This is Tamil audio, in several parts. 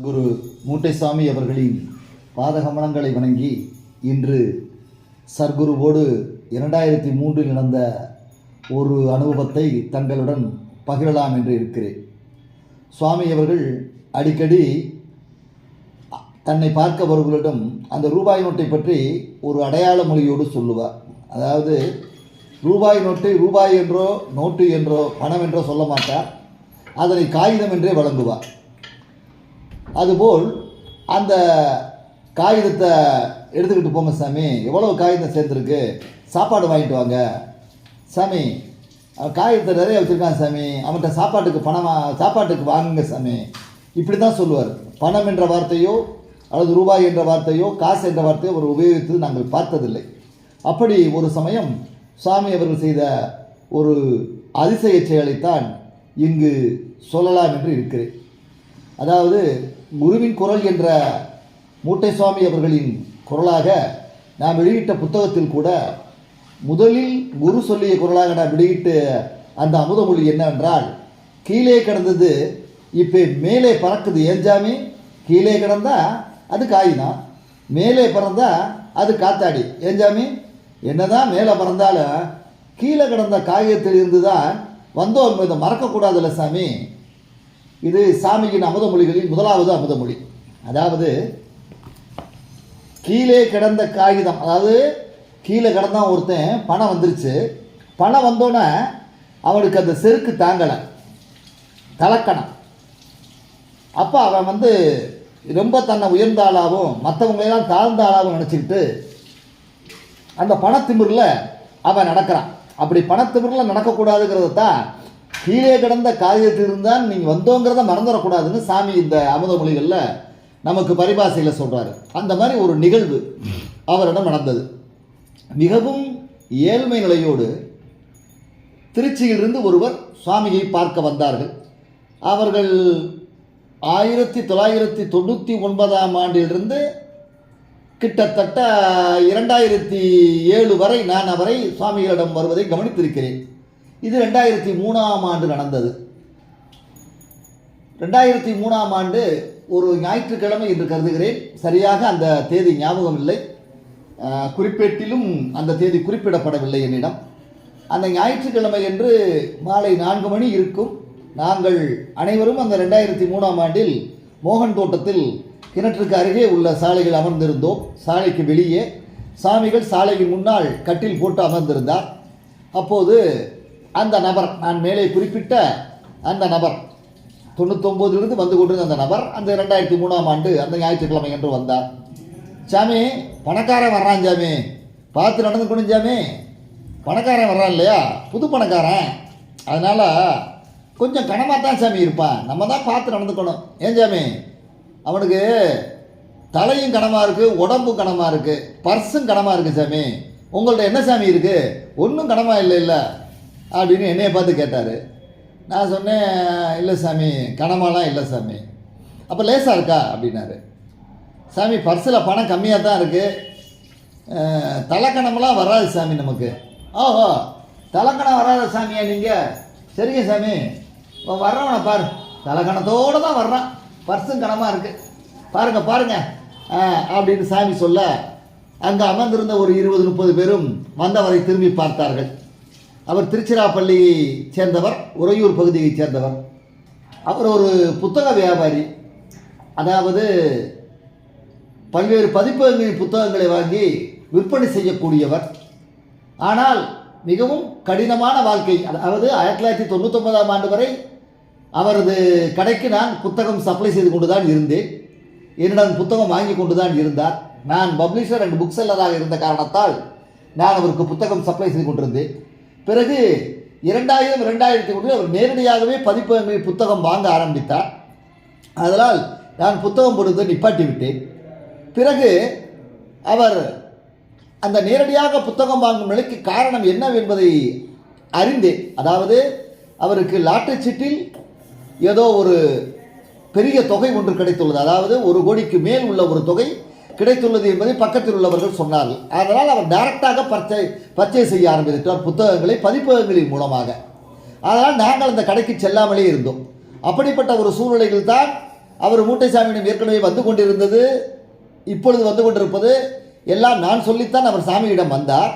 குரு மூட்டைசாமி அவர்களின் பாதகமனங்களை வணங்கி இன்று சர்க்குருவோடு 2003 நடந்த ஒரு அனுபவத்தை தங்களுடன் பகிரலாம் என்று இருக்கிறேன். சுவாமி அவர்கள் அடிக்கடி தன்னை பார்க்க வருவர்களிடம் அந்த ரூபாய் நோட்டை பற்றி ஒரு அடையாள மொழியோடு சொல்லுவார். அதாவது ரூபாய் நோட்டை ரூபாய் என்றோ நோட்டு என்றோ பணம் என்றோ சொல்ல மாட்டார், அதனை காகிதம் என்றே வழங்குவார். அதுபோல் அந்த காகிதத்தை எடுத்துக்கிட்டு போங்க சாமி, எவ்வளோ காகிதம் சேர்ந்துருக்கு, சாப்பாடு வாங்கிட்டு வாங்க சாமி, காகிதத்தை நிறைய வச்சுருக்கான் சாமி, அவன்கிட்ட சாப்பாட்டுக்கு வாங்குங்க சாமி, இப்படி தான் சொல்லுவார். பணம் என்ற வார்த்தையோ அல்லது ரூபாய் என்ற வார்த்தையோ காசு என்ற வார்த்தையோ அவர் உபயோகித்து நாங்கள் பார்த்ததில்லை. அப்படி ஒரு சமயம் சுவாமி அவர்கள் செய்த ஒரு அதிசய செயலைத்தான் இங்கு சொல்லலாம் என்று இருக்கிறேன். அதாவது குருவின் குரல் என்ற மூட்டைசாமி அவர்களின் குரலாக நாம் வெளியிட்ட புத்தகத்தில் கூட முதலில் குரு சொல்லிய குரலாக நாம் வெளியிட்ட அந்த அமுதமொழி என்னவென்றால், கீழே கிடந்தது இப்போ மேலே பறக்குது ஏஞ்சாமி, கீழே கிடந்தா அது காகிதம், மேலே பறந்தா அது காத்தாடி ஏஞ்சாமி, என்னதான் மேலே பறந்தாலும் கீழே கிடந்த காகிதத்தில் இருந்து தான் வந்தோம், இதை மறக்கக்கூடாதுல்ல சாமி. இது சாமியின் அமுதமொழிகளில் முதலாவது அமுதமொழி. அதாவது கீழே கிடந்த காகிதம், அதாவது கீழே கிடந்தான் ஒருத்தன், பணம் வந்துருச்சு, பணம் வந்தோன்னே அவனுக்கு அந்த செருக்கு தாங்கலை, கலக்கணும். அப்போ அவன் ரொம்ப தன்னை உயர்ந்த ஆளாகவும் மற்றவங்களெல்லாம் தாழ்ந்த ஆளாகவும் நினச்சிக்கிட்டு அந்த பணத்திமிரில் அவன் நடக்கிறான். அப்படி பணத்திமிரில் நடக்கக்கூடாதுங்கிறத தான் கீழே கிடந்த காகிதத்தில் இருந்தால் நீங்கள் வந்தோங்கிறத மறந்துடக்கூடாதுன்னு சாமி இந்த அமுதமொழிகளில் நமக்கு பரிபாசையில் சொல்கிறாரு. அந்த மாதிரி ஒரு நிகழ்வு அவரிடம் நடந்தது. மிகவும் ஏழ்மை நிலையோடு திருச்சியிலிருந்து ஒருவர் சுவாமியை பார்க்க வந்தார்கள். அவர்கள் 1999 ஆண்டிலிருந்து கிட்டத்தட்ட 2007 வரை நான் அவரை சுவாமிகளிடம் வருவதை கவனித்திருக்கிறேன். இது 2003 ஆண்டு நடந்தது. 2003 ஆண்டு ஒரு ஞாயிற்றுக்கிழமை என்று கருதுகிறேன், சரியாக அந்த தேதி ஞாபகம் இல்லை, குறிப்பேட்டிலும் அந்த தேதி குறிப்பிடப்படவில்லை என்னிடம். அந்த ஞாயிற்றுக்கிழமை என்று மாலை 4 மணி இருக்கும். நாங்கள் அனைவரும் அந்த 2003 ஆண்டில் மோகன் தோட்டத்தில் கிணற்றுக்கு அருகே உள்ள சாலையில் அமர்ந்திருந்தோம். சாலைக்கு வெளியே சாமிகள் சாலையின் முன்னால் கட்டில் போட்டு அமர்ந்திருந்தார். அப்போது அந்த நபர், நான் மேலே குறிப்பிட்ட அந்த நபர், 99 வந்து கொண்டிருந்த அந்த நபர் அந்த 2003 ஆண்டு அந்த ஞாயிற்றுக்கிழமை என்று வந்தார். சாமி, பணக்காரன் வர்றான் சாமி, பார்த்து நடந்துக்கணும் சாமி, பணக்காரன் வர்றான் இல்லையா, புது பணக்காரன், அதனால் கொஞ்சம் கனமாக தான் சாமி இருப்பான், நம்ம தான் பார்த்து நடந்துக்கணும். ஏன் சாமி, அவனுக்கு தலையும் கனமாக இருக்குது, உடம்பும் கனமாக இருக்குது, பர்ஸும் கனமாக இருக்குது சாமி, உங்கள்கிட்ட என்ன சாமி இருக்குது, ஒன்றும் கனமாக இல்லை அப்படின்னு என்னையை பார்த்து கேட்டார். நான் சொன்னேன், இல்லை சாமி, கனமாலாம் இல்லை சாமி. அப்போ லேசாக இருக்கா அப்படின்னாரு. சாமி, பர்ஸில் பணம் கம்மியாக தான் இருக்குது, தலைக்கணமெல்லாம் வராது சாமி நமக்கு. ஓஹோ, தலைக்கணம் வராத சாமியா நீங்கள், சரிங்க சாமி, இப்போ வர்றவனை பாரு, தலைக்கணத்தோடு தான் வர்றான், பர்ஸும் கனமாக இருக்குது, பாருங்கள் அப்படின்னு சாமி சொல்ல அங்கே அமர்ந்திருந்த ஒரு 20-30 பேரும் வந்தவரை திரும்பி பார்த்தார்கள். அவர் திருச்சிராப்பள்ளியை சேர்ந்தவர், உறையூர் பகுதியைச் சேர்ந்தவர். அவர் ஒரு புத்தக வியாபாரி, அதாவது பல்வேறு பதிப்பகங்களின் புத்தகங்களை வாங்கி விற்பனை செய்யக்கூடியவர். ஆனால் மிகவும் கடினமான வாழ்க்கை. அதாவது 1999 ஆண்டு வரை அவரது கடைக்கு நான் புத்தகம் சப்ளை செய்து கொண்டு தான் இருந்தேன். என்னிடம் புத்தகம் வாங்கி கொண்டு தான் இருந்தார். நான் பப்ளிஷர் அண்ட் புக் செல்லராக இருந்த காரணத்தால் நான் அவருக்கு புத்தகம் சப்ளை செய்து கொண்டிருந்தேன். பிறகு 2000-2001 அவர் நேரடியாகவே பதிப்பகங்களில் புத்தகம் வாங்க ஆரம்பித்தார். அதனால் நான் புத்தகம் போடுவதை நிப்பாட்டி விட்டேன். பிறகு அவர் அந்த நேரடியாக புத்தகம் வாங்கும் நிலைக்கு காரணம் என்னவென்பதை அறிந்தேன். அதாவது அவருக்கு லாட்டரி சீட்டில் ஏதோ ஒரு பெரிய தொகை ஒன்று கிடைத்துள்ளது, அதாவது 1 கோடிக்கு மேல் உள்ள ஒரு தொகை கிடைத்துள்ளது என்பதை பக்கத்தில் உள்ளவர்கள் சொன்னார்கள். அதனால் அவர் டைரக்டாக பர்ச்சேஸ் செய்ய ஆரம்பித்தார் புத்தகங்களை பதிப்பகங்களின் மூலமாக. அதனால் நாங்கள் அந்த கடைக்கு செல்லாமலே இருந்தோம். அப்படிப்பட்ட ஒரு சூழ்நிலையில் தான் அவர் மூட்டைசாமியிடம் ஏற்கனவே வந்து கொண்டிருந்தது, இப்பொழுது வந்து கொண்டிருப்பது எல்லாம் நான் சொல்லித்தான் அவர் சாமியிடம் வந்தார்.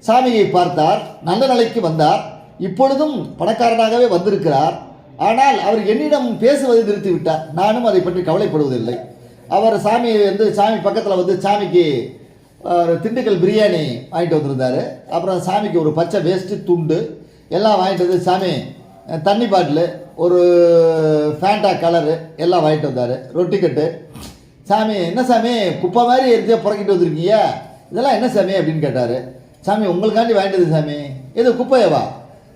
சாமியை பார்த்தார், நல்ல நிலைக்கு வந்தார், இப்பொழுதும் பணக்காரனாகவே வந்திருக்கிறார். ஆனால் அவர் என்னிடம் பேசுவதை நிறுத்திவிட்டார். நானும் அதை பற்றி கவலைப்படுவதில்லை. அவர் சாமி பக்கத்தில் வந்து சாமிக்கு ஒரு திண்டுக்கல் பிரியாணி வாங்கிட்டு வந்திருந்தார். அப்புறம் சாமிக்கு ஒரு பச்சை வேஸ்ட்டு துண்டு எல்லாம் வாங்கிட்டு வந்து, சாமி தண்ணி பாட்டிலு, ஒரு ஃபேண்டா கலரு எல்லாம் வாங்கிட்டு வந்தார். ரொட்டி கட்டு. சாமி, என்ன சாமி குப்பை மாதிரி எடுத்து புறக்கிட்டு வந்திருக்கீங்க, இதெல்லாம் என்ன சாமி அப்படின்னு கேட்டார். சாமி, உங்களுக்காண்டி வாங்கிட்டது சாமி. எது குப்பையவா?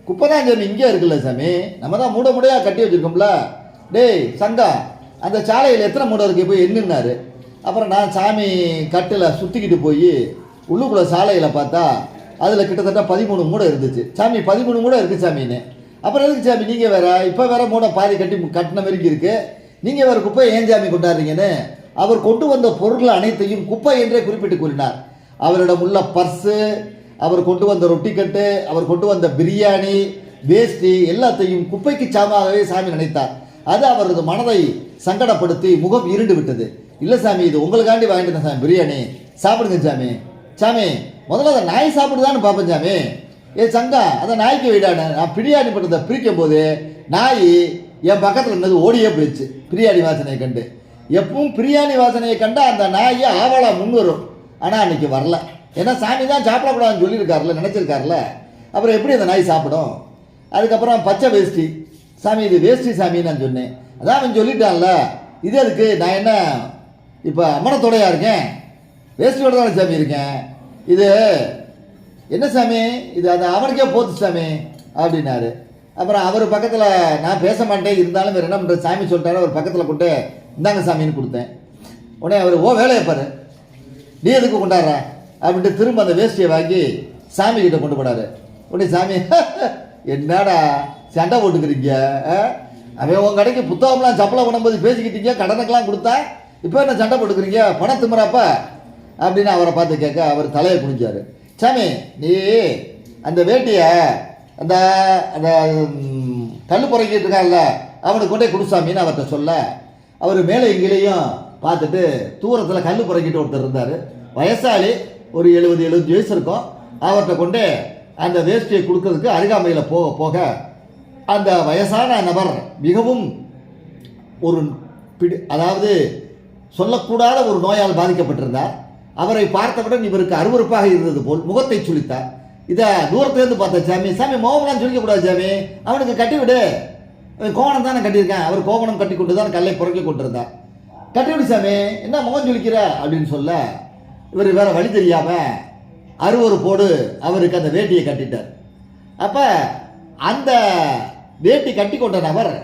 குப்பை தான் சாமி இங்கே இருக்குல்ல சாமி, நம்ம தான் மூடையாக கட்டி வச்சுருக்கோம்ல. டேய் சங்கா, அந்த சாலையில் எத்தனை மூடை இருக்குது போய் என்னன்னாரு. அப்புறம் நான் சாமி கட்டில் சுற்றிக்கிட்டு போய் உள்ளுக்குள்ளே சாலையில் பார்த்தா அதில் கிட்டத்தட்ட 13 மூடை இருந்துச்சு. சாமி 13 மூடை இருக்குது சாமின்னு. அப்புறம் எதுக்கு சாமி நீங்கள் வேறு இப்போ வேறு மூடை பாதி கட்டின வரைக்கும் இருக்குது, நீங்கள் வேறு குப்பையை ஏன் சாமி கொண்டாடுறீங்கன்னு அவர் கொண்டு வந்த பொருட்கள் அனைத்தையும் குப்பை என்றே குறிப்பிட்டு கூறினார். அவரிடம் உள்ள பர்ஸு, அவர் கொண்டு வந்த ரொட்டிக்கட்டு, அவர் கொண்டு வந்த பிரியாணி, வேஷ்டி எல்லாத்தையும் குப்பைக்கு சாமாகவே சாமி நினைத்தார். அது அவரது மனதை சங்கடப்படுத்தி முகம் இருண்டு விட்டது. இல்லை சாமி, இது உங்களுக்காண்டி வாங்கிட்டு சாமி பிரியாணி, சாப்பிடுங்க சாமி. சாமி, முதல்ல அதை நாய் சாப்பிடுதான்னு பார்ப்பேன் சாமி. சங்கா, அதை நாய்க்கு விடானு நான் பிரியாணி பண்ணுறதை பிரிக்கும் போது நாய் என் பக்கத்தில் இருந்தது ஓடியே போயிடுச்சு பிரியாணி வாசனையை கண்டு. எப்பவும் பிரியாணி வாசனையை கண்டா அந்த நாயை ஆவலா முன் வரும். ஆனால் அன்றைக்கி வரல. ஏன்னா சாமி தான் சாப்பிடக்கூடாதுன்னு சொல்லியிருக்காருல, நினச்சிருக்காருல. அப்புறம் எப்படி அந்த நாய் சாப்பிடும்? அதுக்கப்புறம் பச்சை வேஷ்டி. சாமி இது வேஷ்டி சாமின்னு நான் சொன்னேன். அதான் அவன் சொல்லிட்டான்ல, இது அதுக்கு நான் என்ன இப்போ அம்மனத்தோடையா இருக்கேன், வேஷ்டியோட தானே சாமி இருக்கேன். இது என்ன சாமி, இது அது அவனுக்கே போத்து சாமி அப்படின்னாரு. அப்புறம் அவர் பக்கத்தில் நான் பேச மாட்டேன், இருந்தாலும் வேறு என்ன பண்ணுறது, சாமி சொல்லிட்டாரு. அவர் பக்கத்தில் கொண்டு இந்தாங்க சாமின்னு கொடுத்தேன். உடனே அவர் வேலையை பாரு, நீ எதுக்கு கொண்டாடுற அப்படின்ட்டு திரும்ப அந்த வேஷ்டியை வாங்கி சாமி கிட்ட கொண்டு போனார். உடனே சாமி, என்னடா சண்டை போட்டுக்கிறீங்க, அவன் உன் கடைக்கு புத்தகம்லாம் சப்பளை பண்ணும்போது பேசிக்கிட்டீங்க, கடனுக்கெல்லாம் கொடுத்தா இப்போ என்ன சண்டை போட்டுக்கிறீங்க, பணம் திமுறாப்பா அப்படின்னு அவரை பார்த்து கேட்க அவர் தலையை குனிஞ்சார். சாமி, நீ அந்த வேட்டியை அந்த அந்த கல் புறக்கிட்டு இருக்கான்ல அவனுக்கு கொண்டே கொடுசாமின்னு அவர்கிட்ட சொல்ல, அவர் மேலே எங்கேயும் பார்த்துட்டு தூரத்தில் கல் புறக்கிட்டு ஒருத்தர் இருந்தார். வயசாளி, ஒரு 70-75 வயசு இருக்கும். அவர்கிட்ட கொண்டு அந்த வேஷ்டியை கொடுக்கறதுக்கு அருகாமையில் போக போக அந்த வயசான நபர் மிகவும் ஒரு அதாவது சொல்லக்கூடாத ஒரு நோயால் பாதிக்கப்பட்டிருந்தார். அவரை பார்த்தவுடன் இவருக்கு அருவருப்பாக இருந்தது போல் முகத்தை சுளித்தார். இதை தூரத்துலேருந்து பார்த்த சாமி, சாமி மோகம்லாம் சொல்லிக்கக்கூடாது சாமி, அவனுக்கு கட்டிவிடு, கோவணம் தானே கட்டியிருக்கேன். அவர் கோவணம் கட்டி கொண்டு தான் கல்லை புறக்கி கொண்டிருந்தார். கட்டிவிடு சாமி, என்ன முகம் சொல்லிக்கிற அப்படின்னு சொல்ல, இவர் வேற வழி தெரியாமல் அருவருப்போடு அவருக்கு அந்த வேட்டியை கட்டிட்டார். அப்போ அந்த வேட்டி கட்டி கொண்ட நபர்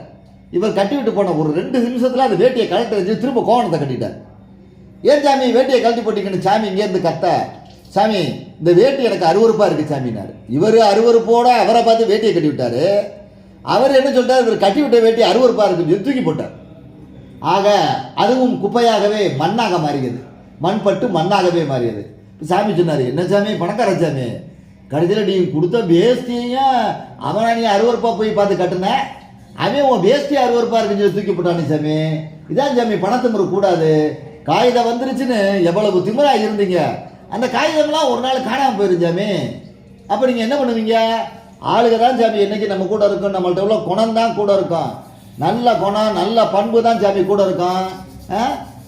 இவர் கட்டிவிட்டு போன ஒரு 2 நிமிஷத்தில் அந்த வேட்டியை கழட்டி வச்சு திரும்ப கோவணத்தை கட்டிட்டார். ஏன் சாமி வேட்டியை கழட்டி போட்டிங்கன்னு சாமி இங்கேருந்து கத்த, சாமி இந்த வேட்டி எனக்கு அருவருப்பாக இருக்குது சாமினார். இவர் அருவருப்போட அவரை பார்த்து வேட்டியை கட்டி விட்டார். அவர் என்ன சொல்லிட்டார், இவர் கட்டி விட்ட வேட்டி அருவருப்பாக இருக்குன்னு தூக்கி போட்டார். ஆக அதுவும் குப்பையாகவே மண்ணாக மாறியது, மண்பட்டு மண்ணாகவே மாறியது. சாமி சொன்னார், என்ன சாமி பணக்கார சாமி, கடைசியில் நீ கொடுத்த வேஷ்டியையும் அவனை நீ அருவருப்பாக போய் பார்த்து கட்டுனேன், அவன் உன் வேஷ்டி அருவருப்பாக இருக்குன்னு சொல்லி தூக்கி போட்டானே சாமி. இதான் சாமி பணத்திமுறை கூடாது, காகிதம் வந்துருச்சுன்னு எவ்வளவு திமிராக இருந்தீங்க, அந்த காகிதம்லாம் ஒரு நாள் காணாமல் போயிரும் சாமி. அப்போ நீங்கள் என்ன பண்ணுவீங்க? ஆளுக தான் சாமி என்றைக்கு நம்ம கூட இருக்கும், நம்மள்ட்ட உள்ள குணம் தான் கூட இருக்கும், நல்ல குணம் நல்ல பண்பு தான் சாமி கூட இருக்கும்.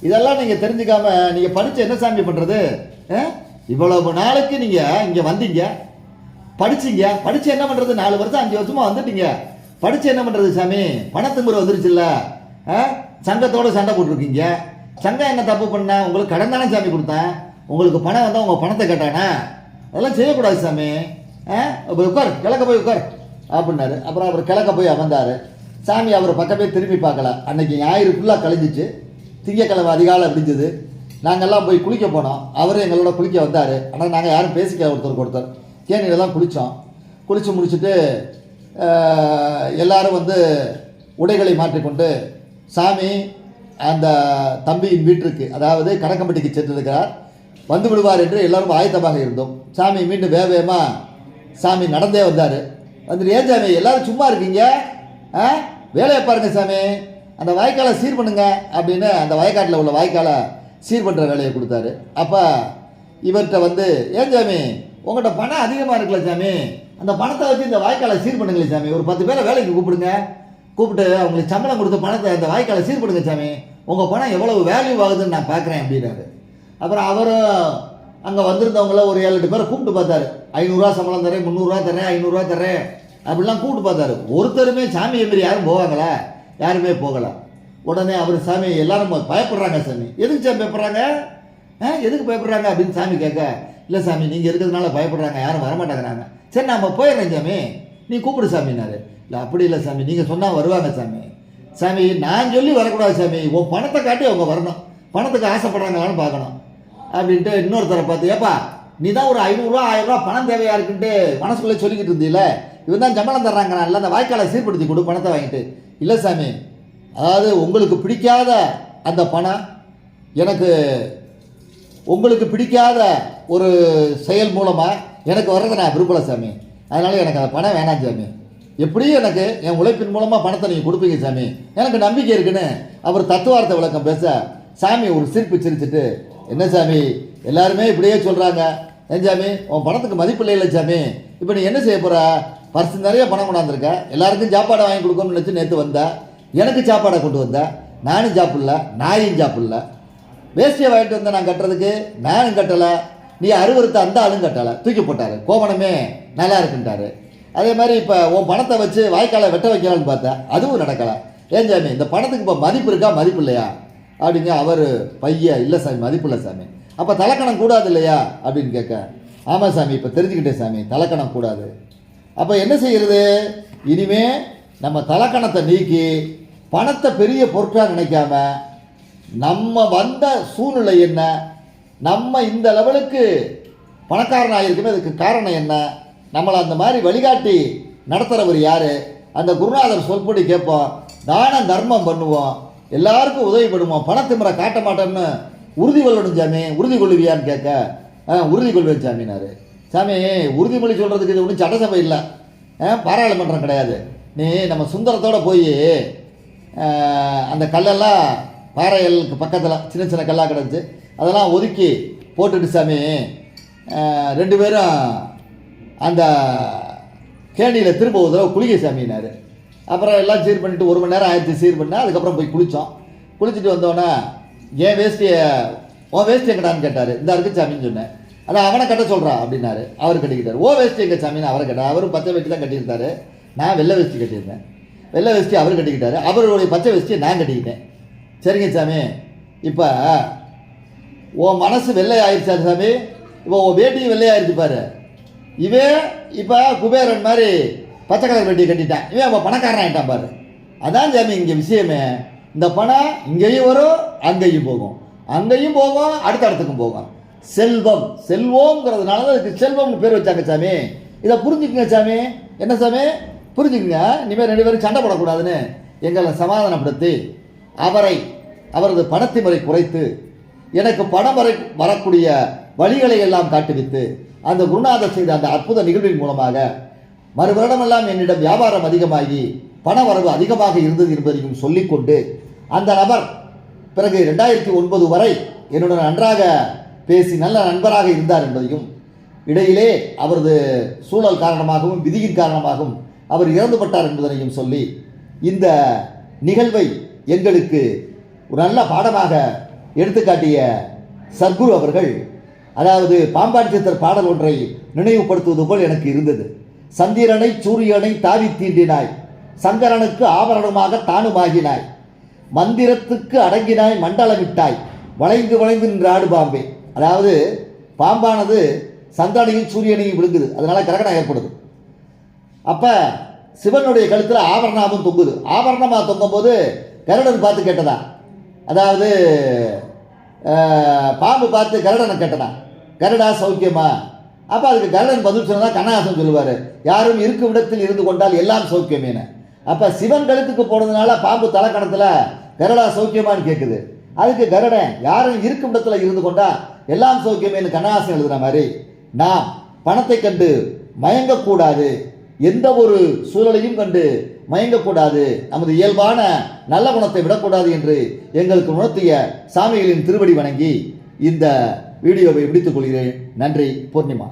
இதெல்லாம் நீங்கள் தெரிஞ்சுக்காம நீங்கள் படித்து என்ன சாமி பண்ணுறது? இவ்வளவு நாளுக்கு நீங்கள் இங்கே வந்தீங்க, படிச்சிங்க, படித்து என்ன பண்ணுறது? 4 வருஷம் 5 வருஷமாக வந்துட்டீங்க, படித்து என்ன பண்ணுறது சாமி? பணத்துமுறை வந்துருச்சுல்ல, சங்கத்தோடு சண்டை போட்டிருக்கீங்க. சங்கம் என்ன தப்பு பண்ண? உங்களுக்கு கடன் தானே சாமி கொடுத்தேன், உங்களுக்கு பணம் வந்தால் உங்கள் பணத்தை கேட்டானே, அதெல்லாம் செய்யக்கூடாது சாமி. உட்கார், கிழக்க போய் உட்கார் அப்படின்னாரு. அப்புறம் அவர் கிழக்க போய் அமர்ந்தார். சாமி அவர் பக்கமே திரும்பி பார்க்கல. அன்னைக்கு ஞாயிறு ஃபுல்லாக கழிஞ்சிச்சு, திங்கக்கிழமை அதிகாலை விடிஞ்சது. நாங்கள்லாம் போய் குளிக்க போனோம். அவரும் எங்களோட குளிக்க வந்தார். ஆனால் நாங்கள் யாரும் பேசிக்க ஒருத்தர் கேணியில் தான் குளித்தோம். குளித்து முடிச்சுட்டு எல்லாரும் வந்து உடைகளை மாற்றிக்கொண்டு சாமி அந்த தம்பியின் வீட்டிற்கு, அதாவது கணக்கம்பட்டிக்கு சென்றிருக்கிறார், வந்து விடுவார் என்று எல்லாரும் ஆயத்தமாக இருந்தோம். சாமி மீண்டும் வேகமாக சாமி நடந்தே வந்தார். வந்துட்டு, ஏன் சாமி எல்லாரும் சும்மா இருக்கீங்க, வேலையை பாருங்க சாமி, அந்த வாய்க்காலை சீர் பண்ணுங்க அப்படின்னு அந்த வயக்காட்டில் உள்ள வாய்க்காலை சீர் பண்ணுற வேலையை கொடுத்தாரு. அப்போ இவர்கிட்ட வந்து, ஏன் சாமி உங்கள்கிட்ட பணம் அதிகமாக இருக்குல்ல சாமி, அந்த பணத்தை வச்சு இந்த வாய்க்காலை சீர் பண்ணுங்களே சாமி, ஒரு 10 பேரை வேலைக்கு கூப்பிடுங்க, கூப்பிட்டு அவங்களுக்கு சம்பளம் கொடுத்த பணத்தை அந்த வாய்க்காலை சீர் பண்ணுங்க சாமி, உங்கள் பணம் எவ்வளவு வேல்யூ ஆகுதுன்னு நான் பார்க்குறேன் அப்படின்னாரு. அப்புறம் அவரும் அங்கே வந்திருந்தவங்கள ஒரு 7-8 பேரை கூப்பிட்டு பார்த்தாரு. 500 சம்பளம் தரேன், 300 தரேன், 500 தரேன் அப்படிலாம் கூப்பிட்டு பார்த்தாரு. ஒருத்தருமே சாமி எம்பி யாரும் போவாங்களா? யாருமே போகலை. உடனே அவர், சாமி எல்லாரும் பயப்படுறாங்க சாமி. எதுக்கு சாமி பயப்படுறாங்க? எதுக்கு பயப்படுறாங்க அப்படின்னு சாமி கேட்க, இல்லை சாமி நீங்கள் இருக்கிறதுனால பயப்படுறாங்க, யாரும் வரமாட்டேங்கிறாங்க. சரி நம்ம போயிடுறேன் சாமி, நீ கூப்பிடு சாமினாரு. இல்லை அப்படி இல்லை சாமி, நீங்கள் சொன்னால் வருவாங்க சாமி. சாமி நான் சொல்லி வரக்கூடாது சாமி, உன் பணத்தை காட்டி அவங்க வரணும், பணத்துக்கு ஆசைப்படுறாங்களான்னு பார்க்கணும் அப்படின்ட்டு இன்னொருத்தரை பார்த்து, ஏப்பா நீ தான் ஒரு 500 1000 பணம் தேவையா இருக்குன்ட்டு மனசுக்குள்ளே சொல்லிக்கிட்டு இருந்தீல, இவன் தான் சம்பளம் தர்றாங்க, இல்லை அந்த வாய்க்காலை சீர்படுத்தி கொடு பணத்தை வாங்கிட்டு. இல்லை சாமி, அதாவது உங்களுக்கு பிடிக்காத அந்த பணம் எனக்கு உங்களுக்கு பிடிக்காத ஒரு செயல் மூலமாக எனக்கு வர்றதை நான் விரும்பலை சாமி, அதனால் எனக்கு அந்த பணம் வேணாம் சாமி, எப்படியும் எனக்கு என் உழைப்பின் மூலமாக பணத்தை நீங்கள் கொடுப்பீங்க சாமி, எனக்கு நம்பிக்கை இருக்குன்னு அவர் தத்துவார்த்த விளக்கம் பேச, சாமி ஒரு சிரிப்பு சிரிச்சுட்டு, என்ன சாமி எல்லாருமே இப்படியே சொல்கிறாங்க, ஏன் சாமி உன் பணத்துக்கு மதிப்பு இல்லை சாமி, இப்போ நீ என்ன செய்ய போகிற, பர்ஸ் நிறைய பணம் கொண்டாந்துருக்க, எல்லாருக்கும் சாப்பாடை வாங்கி கொடுக்கணும்னு நினச்சி நேற்று வந்தேன், எனக்கு சாப்பாடை கொண்டு வந்தேன், நானும் சாப்பிடல, நாயும் சாப்பிடல, வேஷ்டியை வாங்கிட்டு வந்தேன் நான் கட்டுறதுக்கு, நானும் கட்டலை, நீ அருவருத்த அந்த ஆளும் கட்டலை, தூக்கி போட்டார், கோவணமே நல்லா இருக்குன்ட்டாரு. அதே மாதிரி இப்போ உன் பணத்தை வச்சு வாய்க்காலை வெட்ட வைக்கலான்னு பார்த்தேன், அதுவும் நடக்கலை. ஏன் சாமி இந்த பணத்துக்கு இப்போ மதிப்பு இருக்கா மதிப்பு இல்லையா அப்படிங்க. அவர் பையன், இல்லை சாமி மதிப்பு இல்லை சாமி, அப்போ தலக்கணம் கூடாது இல்லையா அப்படின்னு கேட்க, ஆமாம் சாமி இப்போ தெரிஞ்சுக்கிட்டேன் சாமி, தலக்கணம் கூடாது. அப்போ என்ன செய்கிறது, இனிமே நம்ம தலக்கணத்தை நீக்கி பணத்தை பெரிய பொருட்களாக நினைக்காம, நம்ம வந்த சூழ்நிலை என்ன, நம்ம இந்த லெவலுக்கு பணக்காரன் ஆகிருக்குமே அதுக்கு காரணம் என்ன, நம்மளை அந்த மாதிரி வழிகாட்டி நடத்துகிறவர் யார், அந்த குருநாதர் சொல்படி கேட்போம், தான தர்மம் பண்ணுவோம், எல்லாருக்கும் உதவி பண்ணுவோம், பணத்திமுறை காட்ட மாட்டோம்னு உறுதி கொள்ளணும் சாமி, உறுதி கொள்ளுவியான்னு கேட்க, உறுதி கொள்வேன் சாமினாரு. சாமி உறுதிமொழி சொல்கிறதுக்கு இது ஒன்றும் சட்டசபை இல்லை, பாராளுமன்றம் கிடையாது. நீ நம்ம சுந்தரத்தோடு போய் அந்த கல்லெல்லாம் பாறைகளுக்கு பக்கத்தில் சின்ன சின்ன கல்லாக கிடந்துச்சு, அதெல்லாம் ஒதுக்கி போட்டுட்டு சாமி 2 பேரும் அந்த கேணியில் திரும்ப ஒரு தடவை குளிக்க சாமினார். அப்புறம் எல்லாம் சீர் பண்ணிவிட்டு 1 மணி நேரம் ஆயிடுச்சு சீர் பண்ணால், அதுக்கப்புறம் போய் குளித்தோம். குளிச்சுட்டு வந்தோன்னே ஏன் உன் வேஷ்டி எங்கடான்னு கேட்டார். இந்த இருக்கு சாமின்னு சொன்னேன். அதான் அவனை கட்ட சொல்கிறான் அப்படின்னாரு. அவர் கட்டிக்கிட்டார். ஓ வேஷ்டி எங்கள் சாமின்னு அவரை கேட்டார். அவரும் பச்சை வேஷ்டி தான் கட்டியிருந்தார், நான் வெள்ளை வேஷ்டி கட்டியிருந்தேன். வெள்ளை வேஷ்டி அவர் கட்டிக்கிட்டார், அவருடைய பச்சை வேஷ்டியை நான் கட்டிக்கிட்டேன். சரிங்க சாமி, இப்போ உன் மனசு வெள்ளை ஆயிடுச்சா சாமி, இப்போ உன் வேட்டியும் வெள்ளையாயிருச்சு பாரு, இவே இப்போ குபேரன் மாதிரி பச்சை கலர் வேட்டியை கட்டிட்டான், இவன் அவன் பணக்காரன் ஆகிட்டான் பாரு. அதான் சாமி இங்கே விஷயமே, இந்த பணம் இங்கேயும் வரும் அங்கேயும் போகும், அங்கேயும் போகும் அடுத்த இடத்துக்கும் போகும். செல்வம் செல்வம்ங்கிறதுனால தான் அதுக்கு செல்வம்னு பேர் வச்சாங்க சாமி. இதை புரிஞ்சுக்குங்க சாமி. என்ன சாமி புரிஞ்சுக்குங்க, இனிமேல் 2 பேரும் சண்டை போடக்கூடாதுன்னு எங்களை சமாதானப்படுத்தி அவரது பணத்திமுறை குறைத்து எனக்கு பணம் வரக்கூடிய வழிகளை எல்லாம் காட்டுவித்து அந்த குருநாதர் செய்த அந்த அற்புத நிகழ்வின் மூலமாக மறுவருடமெல்லாம் என்னிடம் வியாபாரம் அதிகமாகி பண வரவு அதிகமாக இருந்தது என்பதையும் சொல்லிக்கொண்டு, அந்த நபர் பிறகு 2009 வரை என்னுடன் நன்றாக பேசி நல்ல நண்பராக இருந்தார் என்பதையும், இடையிலே அவரது சூழல் காரணமாகவும் விதியின் காரணமாகவும் அவர் இறந்துபட்டார் என்பதனையும் சொல்லி, இந்த நிகழ்வை எங்களுக்கு ஒரு நல்ல பாடமாக எடுத்துக்காட்டிய சத்குரு அவர்கள், அதாவது பாம்பாட்டி சித்தர் பாடல் ஒன்றை நினைவுபடுத்துவது போல் எனக்கு இருந்தது. சந்திரனை சூரியனை தாவி தீண்டினாய், சங்கரனுக்கு ஆபரணமாக தானுமாகினாய், மந்திரத்துக்கு அடங்கினாய் மண்டலமிட்டாய், வளைந்து வளைந்து நின்ற ஆடு பாம்பே. அதாவது பாம்பானது சந்திரனையும் சூரியனையும் விழுங்குது, அதனால கிரகணம் ஏற்படுது. அப்போ சிவனுடைய கழுத்தில் ஆபரணமும் தொங்குது. ஆபரணமாக தொங்கும் போது கருடன் பார்த்து கேட்டதா, அதாவது பாம்பு பார்த்து கருடனை கேட்டதா, கருடா சௌக்கியமா? அப்போ அதுக்கு கருடன் பதில் சொன்னதான் கண்ணாசன் சொல்லுவார், யாரும் இருக்கும் இடத்தில் இருந்து கொண்டால் எல்லாம் சௌக்கியமேனு. அப்போ சிவன் கழுத்துக்கு போனதுனால பாம்பு தலைக்கணத்தில் கருடா சௌக்கியமானு கேட்குது. அதுக்கு கருடன் யாரும் இருக்கும் இடத்துல இருந்து கொண்டா எல்லாம் சௌக்கியமேனு கண்ணாசன் எழுதுகிற மாதிரி, நாம் பணத்தை கண்டு மயங்கக்கூடாது, எந்த ஒரு சூழலையும் கண்டு மயங்கக்கூடாது, நமது இயல்பான நல்ல குணத்தை விடக்கூடாது என்று எங்களுக்கு உணர்த்திய சாமிகளின் திருவடி வணங்கி இந்த வீடியோவை முடித்துக் கொள்கிறேன். நன்றி. பூர்ணிமா.